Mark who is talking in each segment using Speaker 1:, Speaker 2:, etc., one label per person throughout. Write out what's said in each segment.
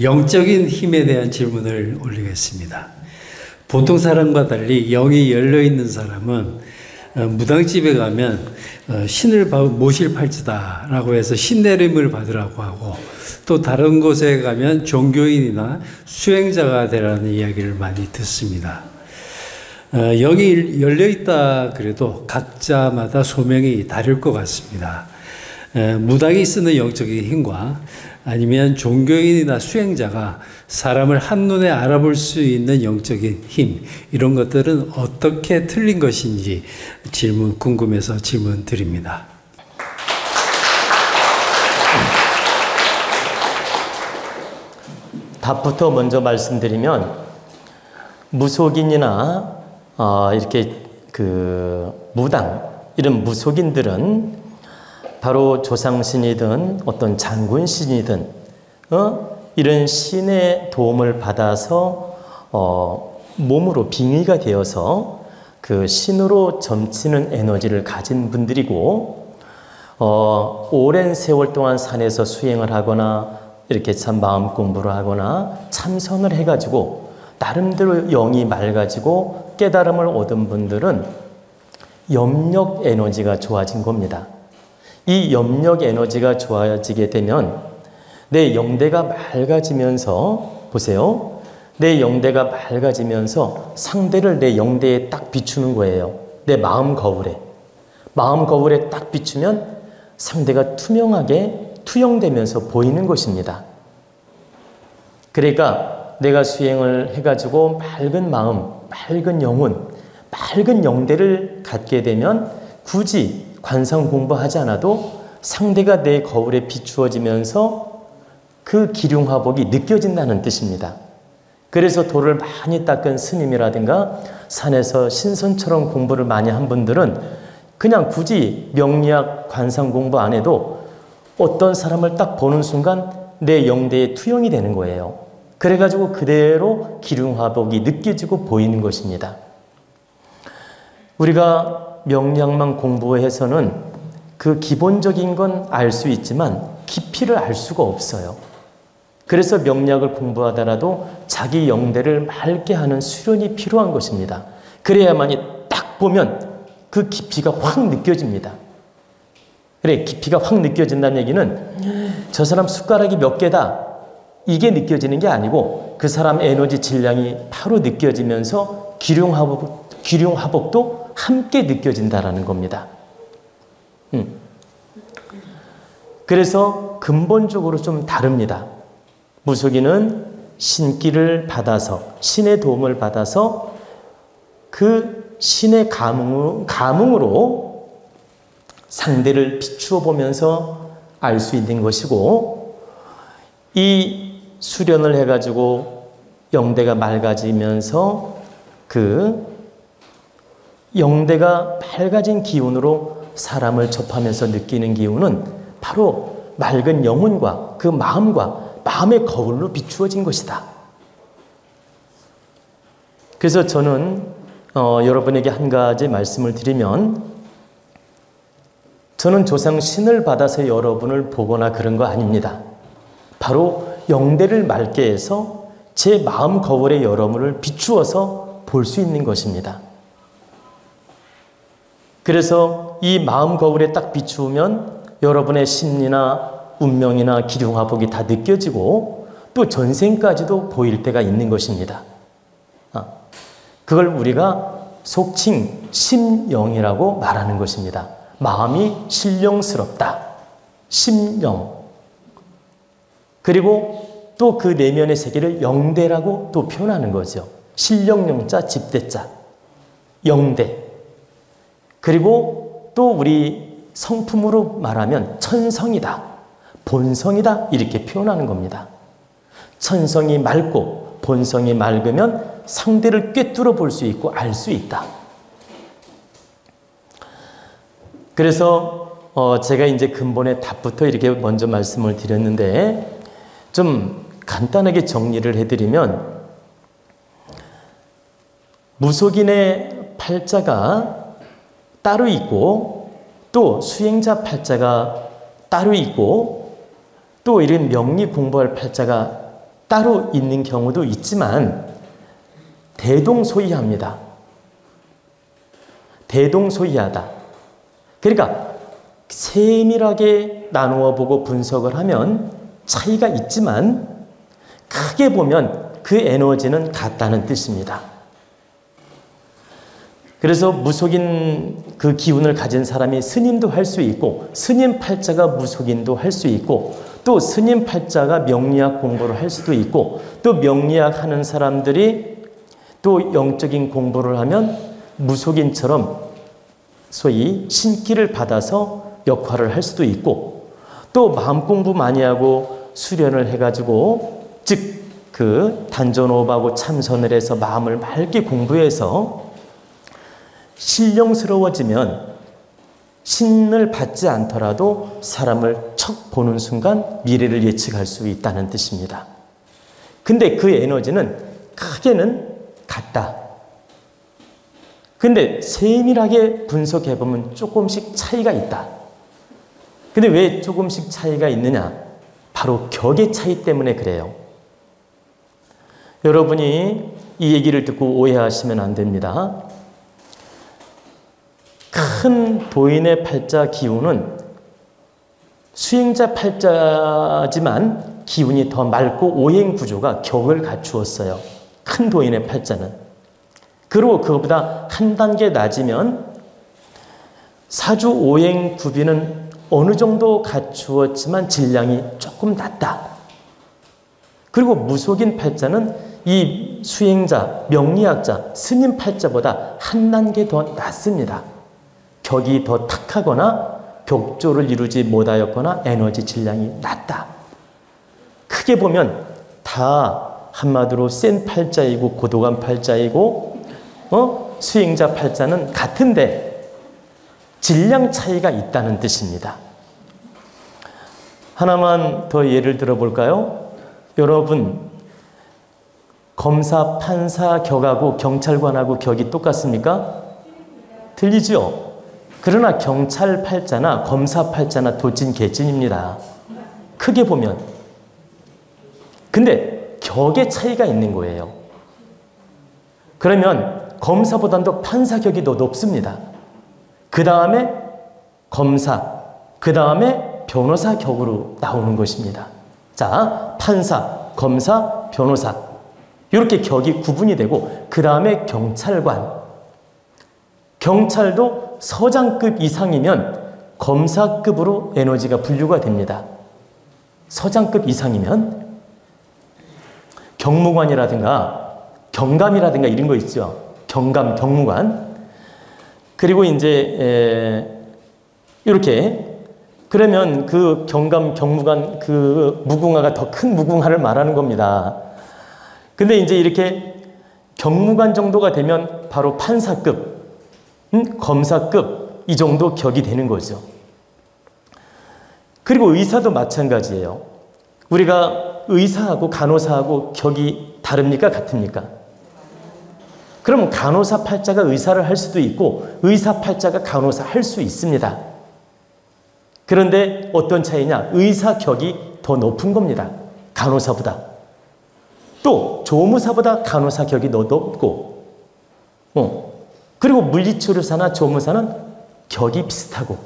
Speaker 1: 영적인 힘에 대한 질문을 올리겠습니다. 보통 사람과 달리 영이 열려있는 사람은 무당집에 가면 신을 모실 팔자다라고 해서 신내림을 받으라고 하고, 또 다른 곳에 가면 종교인이나 수행자가 되라는 이야기를 많이 듣습니다. 영이 열려있다 그래도 각자마다 소명이 다를 것 같습니다. 무당이 쓰는 영적인 힘과 아니면 종교인이나 수행자가 사람을 한눈에 알아볼 수 있는 영적인 힘, 이런 것들은 어떻게 틀린 것인지 궁금해서 질문 드립니다.
Speaker 2: 답부터 먼저 말씀드리면, 무속인이나 이렇게 무당, 이런 무속인들은 바로 조상신이든 어떤 장군신이든 이런 신의 도움을 받아서 몸으로 빙의가 되어서 그 신으로 점치는 에너지를 가진 분들이고, 오랜 세월 동안 산에서 수행을 하거나 이렇게 참 마음 공부를 하거나 참선을 해가지고 나름대로 영이 맑아지고 깨달음을 얻은 분들은 염력 에너지가 좋아진 겁니다. 이 염력 에너지가 좋아지게 되면 내 영대가 맑아지면서, 보세요, 내 영대가 맑아지면서 상대를 내 영대에 딱 비추는 거예요. 내 마음 거울에 딱 비추면 상대가 투명하게 투영되면서 보이는 것입니다. 그러니까 내가 수행을 해가지고 맑은 마음, 맑은 영혼, 맑은 영대를 갖게 되면 굳이 관상 공부하지 않아도 상대가 내 거울에 비추어지면서 그 기륭화복이 느껴진다는 뜻입니다. 그래서 돌을 많이 닦은 스님이라든가 산에서 신선처럼 공부를 많이 한 분들은 그냥 굳이 명리학 관상 공부 안 해도 어떤 사람을 딱 보는 순간 내 영대에 투영이 되는 거예요. 그래가지고 그대로 기륭화복이 느껴지고 보이는 것입니다. 우리가 명리학만 공부해서는 그 기본적인 건 알 수 있지만 깊이를 알 수가 없어요. 그래서 명리학을 공부하더라도 자기 영대를 맑게 하는 수련이 필요한 것입니다. 그래야만이 딱 보면 그 깊이가 확 느껴집니다. 그래, 깊이가 확 느껴진다는 얘기는 저 사람 숟가락이 몇 개다, 이게 느껴지는 게 아니고 그 사람 에너지 질량이 바로 느껴지면서 기륭화복도 함께 느껴진다라는 겁니다. 그래서 근본적으로 좀 다릅니다. 무속인은 신기를 받아서, 신의 도움을 받아서 그 신의 감흥으로 상대를 비추어 보면서 알 수 있는 것이고, 이 수련을 해가지고 영대가 맑아지면서 그 영대가 밝아진 기운으로 사람을 접하면서 느끼는 기운은 바로 맑은 영혼과 그 마음의 거울로 비추어진 것이다. 그래서 저는 여러분에게 한 가지 말씀을 드리면, 저는 조상신을 받아서 여러분을 보거나 그런 거 아닙니다. 바로 영대를 맑게 해서 제 마음 거울에 여러분을 비추어서 볼 수 있는 것입니다. 그래서 이 마음 거울에 딱 비추면 여러분의 심리나 운명이나 기륭화복이 다 느껴지고 또 전생까지도 보일 때가 있는 것입니다. 그걸 우리가 속칭 심영이라고 말하는 것입니다. 마음이 신령스럽다. 심영. 그리고 또 그 내면의 세계를 영대라고 또 표현하는 거죠. 신령영자 집대자. 영대. 그리고 또 우리 성품으로 말하면 천성이다, 본성이다, 이렇게 표현하는 겁니다. 천성이 맑고 본성이 맑으면 상대를 꿰뚫어 볼 수 있고 알 수 있다. 그래서 제가 이제 근본의 답부터 이렇게 먼저 말씀을 드렸는데, 좀 간단하게 정리를 해드리면, 무속인의 팔자가 따로 있고, 또 수행자 팔자가 따로 있고, 또 이런 명리 공부할 팔자가 따로 있는 경우도 있지만 대동소이합니다. 대동소이하다. 그러니까 세밀하게 나누어 보고 분석을 하면 차이가 있지만 크게 보면 그 에너지는 같다는 뜻입니다. 그래서 무속인 그 기운을 가진 사람이 스님도 할 수 있고 스님 팔자가 무속인도 할 수 있고 또 스님 팔자가 명리학 공부를 할 수도 있고 또 명리학 하는 사람들이 또 영적인 공부를 하면 무속인처럼 소위 신기를 받아서 역할을 할 수도 있고 또 마음 공부 많이 하고 수련을 해가지고 즉 그 단전호흡하고 참선을 해서 마음을 맑게 공부해서 신령스러워지면 신을 받지 않더라도 사람을 척 보는 순간 미래를 예측할 수 있다는 뜻입니다. 근데 그 에너지는 크게는 같다. 근데 세밀하게 분석해보면 조금씩 차이가 있다. 근데 왜 조금씩 차이가 있느냐? 바로 격의 차이 때문에 그래요. 여러분이 이 얘기를 듣고 오해하시면 안 됩니다. 큰 도인의 팔자 기운은 수행자 팔자지만 기운이 더 맑고 오행 구조가 격을 갖추었어요. 큰 도인의 팔자는. 그리고 그것보다 한 단계 낮으면 사주 오행 구비는 어느 정도 갖추었지만 질량이 조금 낮다. 그리고 무속인 팔자는 이 수행자, 명리학자, 스님 팔자보다 한 단계 더 낮습니다. 격이 더 탁하거나 격조를 이루지 못하였거나 에너지 질량이 낮다. 크게 보면 다 한마디로 센 팔자이고 고도감 팔자이고 수행자 팔자는 같은데 질량 차이가 있다는 뜻입니다. 하나만 더 예를 들어볼까요? 여러분 검사, 판사 격하고 경찰관하고 격이 똑같습니까? 틀리죠? 그러나 경찰 팔자나 검사 팔자나 도찐 개찐입니다. 크게 보면. 근데 격의 차이가 있는 거예요. 그러면 검사보다도 판사 격이 더 높습니다. 그 다음에 검사, 그 다음에 변호사 격으로 나오는 것입니다. 자, 판사, 검사, 변호사 이렇게 격이 구분이 되고 그 다음에 경찰관. 경찰도 서장급 이상이면 검사급으로 에너지가 분류가 됩니다. 서장급 이상이면 경무관이라든가 경감이라든가 이런 거 있죠. 경감, 경무관. 그리고 이제 이렇게 그러면 그 경감, 경무관 그 무궁화가 더 큰 무궁화를 말하는 겁니다. 근데 이제 이렇게 경무관 정도가 되면 바로 판사급, 검사급 이 정도 격이 되는 거죠. 그리고 의사도 마찬가지예요. 우리가 의사하고 간호사하고 격이 다릅니까? 같습니까? 그럼 간호사 팔자가 의사를 할 수도 있고 의사 팔자가 간호사 할 수 있습니다. 그런데 어떤 차이냐? 의사 격이 더 높은 겁니다. 간호사보다. 또 조무사보다 간호사 격이 더 높고 그리고 물리치료사나 조무사는 격이 비슷하고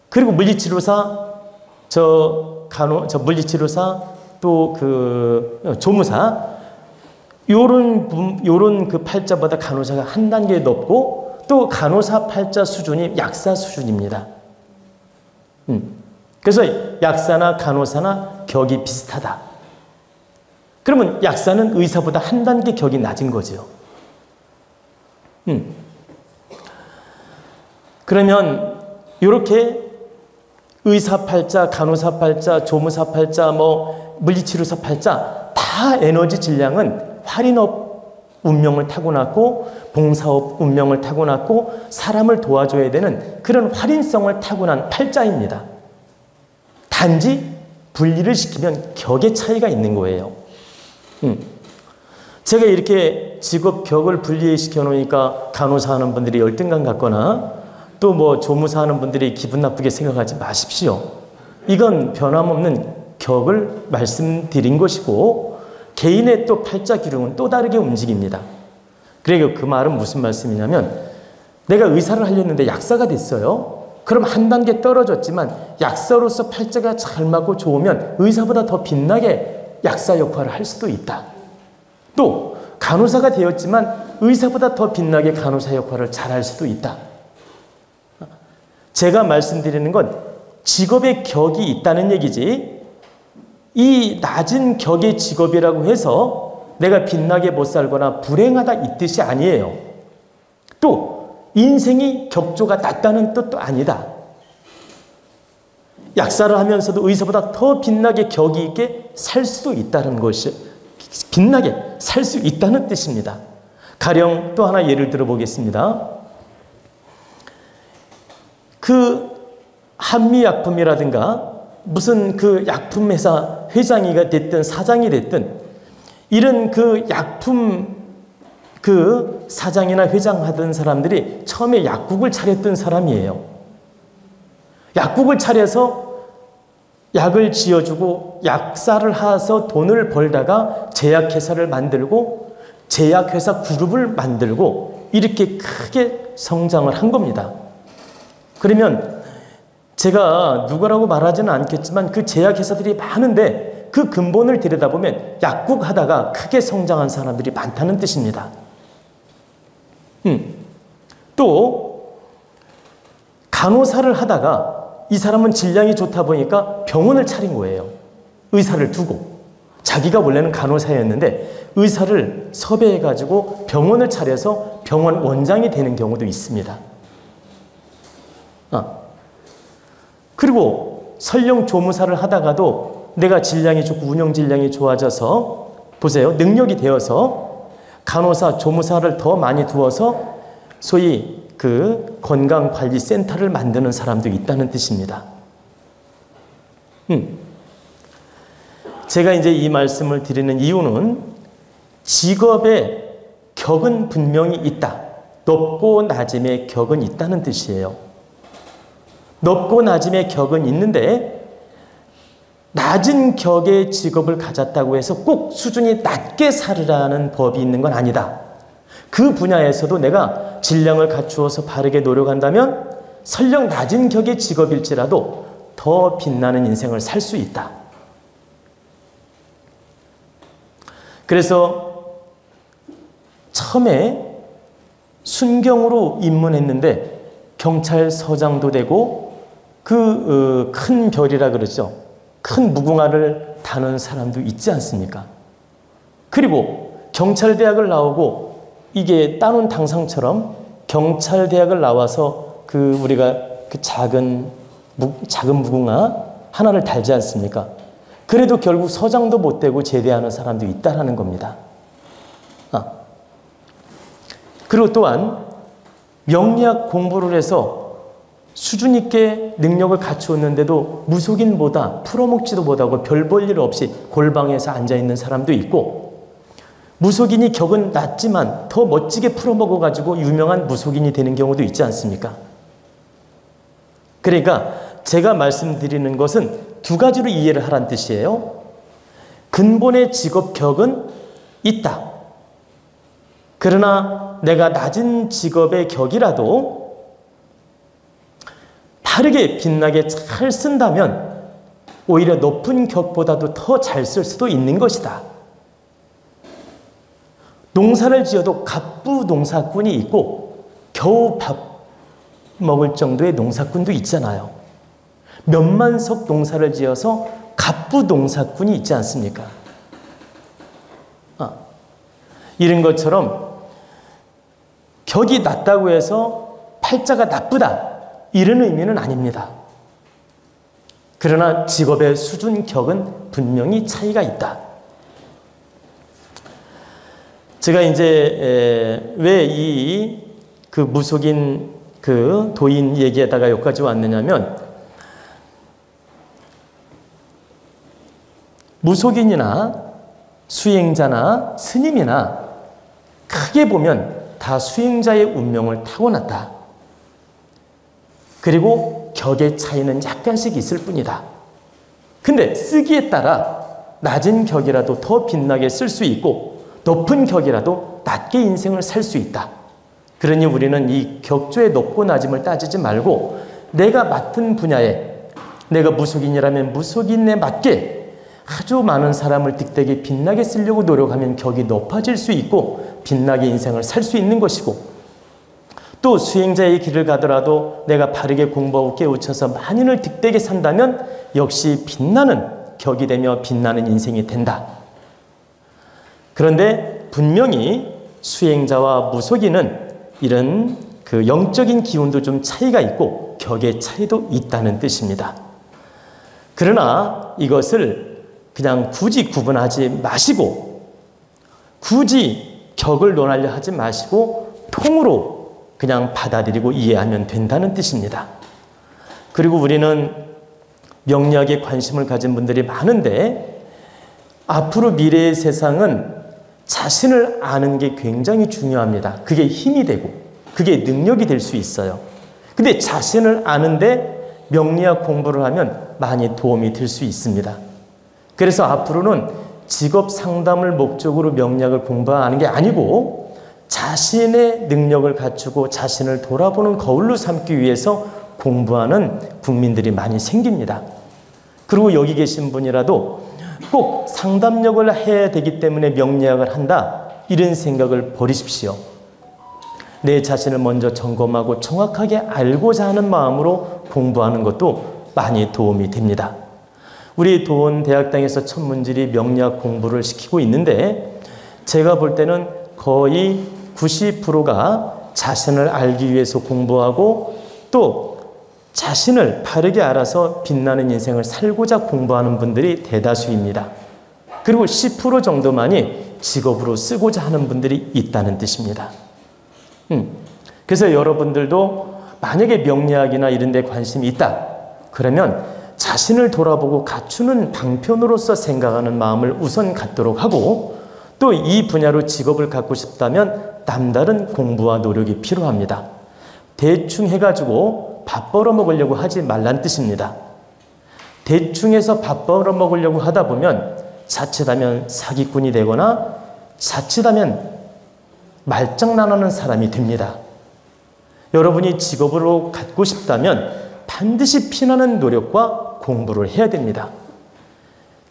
Speaker 2: 그리고 물리치료사 물리치료사 또 그 조무사 요런 그 팔자보다 간호사가 한 단계 높고 또 간호사 팔자 수준이 약사 수준입니다. 그래서 약사나 간호사나 격이 비슷하다. 그러면 약사는 의사보다 한 단계 격이 낮은 거죠. 그러면 이렇게 의사 팔자, 간호사 팔자, 조무사 팔자, 물리치료사 팔자 다 에너지 질량은 활인업 운명을 타고났고 봉사업 운명을 타고났고 사람을 도와줘야 되는 그런 활인성을 타고난 팔자입니다. 단지 분리를 시키면 격의 차이가 있는 거예요. 제가 이렇게 직업 격을 분리시켜 놓으니까 간호사 하는 분들이 열등감 갖거나 또 조무사 하는 분들이 기분 나쁘게 생각하지 마십시오. 이건 변함없는 격을 말씀드린 것이고 개인의 또 팔자 기둥은 또 다르게 움직입니다. 그러니까 그 말은 무슨 말씀이냐면 내가 의사를 하려는데 약사가 됐어요. 그럼 한 단계 떨어졌지만 약사로서 팔자가 잘 맞고 좋으면 의사보다 더 빛나게 약사 역할을 할 수도 있다. 또 간호사가 되었지만 의사보다 더 빛나게 간호사 역할을 잘 할 수도 있다. 제가 말씀드리는 건 직업의 격이 있다는 얘기지 이 낮은 격의 직업이라고 해서 내가 빛나게 못 살거나 불행하다 이 뜻이 아니에요. 또 인생이 격조가 낮다는 뜻도 아니다. 약사를 하면서도 의사보다 더 빛나게 격이 있게 살 수도 있다는 것이 빛나게 살 수 있다는 뜻입니다. 가령 또 하나 예를 들어 보겠습니다. 그 한미약품이라든가 무슨 그 약품회사 회장이가 됐든 사장이 됐든 이런 그 약품 그 사장이나 회장 하던 사람들이 처음에 약국을 차렸던 사람이에요. 약국을 차려서 약을 지어주고 약사를 해서 돈을 벌다가 제약회사를 만들고 제약회사 그룹을 만들고 이렇게 크게 성장을 한 겁니다. 그러면 제가 누구라고 말하지는 않겠지만 그 제약회사들이 많은데 그 근본을 들여다보면 약국 하다가 크게 성장한 사람들이 많다는 뜻입니다. 또 간호사를 하다가 이 사람은 질량이 좋다 보니까 병원을 차린 거예요. 의사를 두고. 자기가 원래는 간호사였는데 의사를 섭외해가지고 병원을 차려서 병원 원장이 되는 경우도 있습니다. 그리고 설령 조무사를 하다가도 내가 질량이 좋고 운영 질량이 좋아져서 보세요. 능력이 되어서 간호사, 조무사를 더 많이 두어서 소위 그 건강관리센터를 만드는 사람도 있다는 뜻입니다. 제가 이제 이 말씀을 드리는 이유는 직업의 격은 분명히 있다. 높고 낮음의 격은 있다는 뜻이에요. 높고 낮음의 격은 있는데 낮은 격의 직업을 가졌다고 해서 꼭 수준이 낮게 살으라는 법이 있는 건 아니다. 그 분야에서도 내가 질량을 갖추어서 바르게 노력한다면 설령 낮은 격의 직업일지라도 더 빛나는 인생을 살 수 있다. 그래서 처음에 순경으로 입문했는데 경찰서장도 되고 그 큰 별이라 그러죠. 큰 무궁화를 다는 사람도 있지 않습니까? 그리고 경찰대학을 나오고 이게 따놓은 당상처럼 경찰대학을 나와서 그 우리가 그 작은 무궁화 하나를 달지 않습니까? 그래도 결국 서장도 못 되고 제대하는 사람도 있다라는 겁니다. 그리고 또한 명리학 공부를 해서 수준 있게 능력을 갖추었는데도 무속인보다 풀어먹지도 못하고 별 볼 일 없이 골방에서 앉아있는 사람도 있고 무속인이 격은 낮지만 더 멋지게 풀어먹어가지고 유명한 무속인이 되는 경우도 있지 않습니까? 그러니까 제가 말씀드리는 것은 두 가지로 이해를 하라는 뜻이에요. 근본의 직업 격은 있다. 그러나 내가 낮은 직업의 격이라도 바르게 빛나게 잘 쓴다면 오히려 높은 격보다도 더 잘 쓸 수도 있는 것이다. 농사를 지어도 갑부 농사꾼이 있고 겨우 밥 먹을 정도의 농사꾼도 있잖아요. 몇만 석 농사를 지어서 갑부 농사꾼이 있지 않습니까? 이런 것처럼 격이 낮다고 해서 팔자가 나쁘다 이런 의미는 아닙니다. 그러나 직업의 수준 격은 분명히 차이가 있다. 제가 이제 왜 이 그 무속인 그 도인 얘기에다가 여기까지 왔느냐면 무속인이나 수행자나 스님이나 크게 보면 다 수행자의 운명을 타고났다. 그리고 격의 차이는 약간씩 있을 뿐이다. 근데 쓰기에 따라 낮은 격이라도 더 빛나게 쓸 수 있고 높은 격이라도 낮게 인생을 살 수 있다. 그러니 우리는 이 격조의 높고 낮음을 따지지 말고 내가 맡은 분야에 내가 무속인이라면 무속인에 맞게 아주 많은 사람을 득되게 빛나게 쓰려고 노력하면 격이 높아질 수 있고 빛나게 인생을 살 수 있는 것이고, 또 수행자의 길을 가더라도 내가 바르게 공부하고 깨우쳐서 만인을 득되게 산다면 역시 빛나는 격이 되며 빛나는 인생이 된다. 그런데 분명히 수행자와 무속인은 이런 그 영적인 기운도 좀 차이가 있고 격의 차이도 있다는 뜻입니다. 그러나 이것을 그냥 굳이 구분하지 마시고 굳이 격을 논하려 하지 마시고 통으로 그냥 받아들이고 이해하면 된다는 뜻입니다. 그리고 우리는 명리학에 관심을 가진 분들이 많은데 앞으로 미래의 세상은 자신을 아는 게 굉장히 중요합니다. 그게 힘이 되고 그게 능력이 될 수 있어요. 근데 자신을 아는데 명리학 공부를 하면 많이 도움이 될 수 있습니다. 그래서 앞으로는 직업 상담을 목적으로 명리학을 공부하는 게 아니고 자신의 능력을 갖추고 자신을 돌아보는 거울로 삼기 위해서 공부하는 국민들이 많이 생깁니다. 그리고 여기 계신 분이라도 꼭 상담력을 해야 되기 때문에 명리학을 한다, 이런 생각을 버리십시오. 내 자신을 먼저 점검하고 정확하게 알고자 하는 마음으로 공부하는 것도 많이 도움이 됩니다. 우리 도원대학당에서 천문질이 명리학 공부를 시키고 있는데 제가 볼 때는 거의 90%가 자신을 알기 위해서 공부하고 또 자신을 바르게 알아서 빛나는 인생을 살고자 공부하는 분들이 대다수입니다. 그리고 10% 정도만이 직업으로 쓰고자 하는 분들이 있다는 뜻입니다. 그래서 여러분들도 만약에 명리학이나 이런 데 관심이 있다 그러면 자신을 돌아보고 갖추는 방편으로서 생각하는 마음을 우선 갖도록 하고, 또 이 분야로 직업을 갖고 싶다면 남다른 공부와 노력이 필요합니다. 대충 해가지고 밥 벌어먹으려고 하지 말란 뜻입니다. 대충 해서 밥 벌어먹으려고 하다 보면 자칫하면 사기꾼이 되거나 자칫하면 말장난하는 사람이 됩니다. 여러분이 직업으로 갖고 싶다면 반드시 피나는 노력과 공부를 해야 됩니다.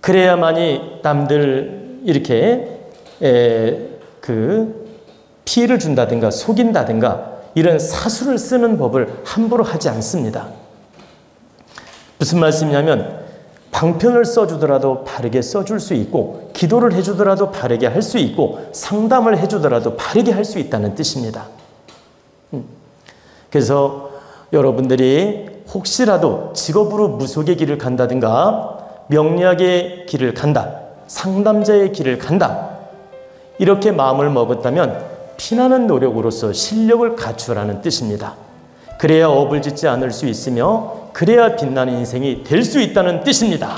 Speaker 2: 그래야만이 남들 이렇게 피해를 준다든가 속인다든가 이런 사수를 쓰는 법을 함부로 하지 않습니다. 무슨 말씀이냐면 방편을 써주더라도 바르게 써줄 수 있고 기도를 해주더라도 바르게 할 수 있고 상담을 해주더라도 바르게 할 수 있다는 뜻입니다. 그래서 여러분들이 혹시라도 직업으로 무속의 길을 간다든가 명리학의 길을 간다, 상담자의 길을 간다, 이렇게 마음을 먹었다면 피나는 노력으로서 실력을 갖추라는 뜻입니다. 그래야 업을 짓지 않을 수 있으며 그래야 빛나는 인생이 될 수 있다는 뜻입니다.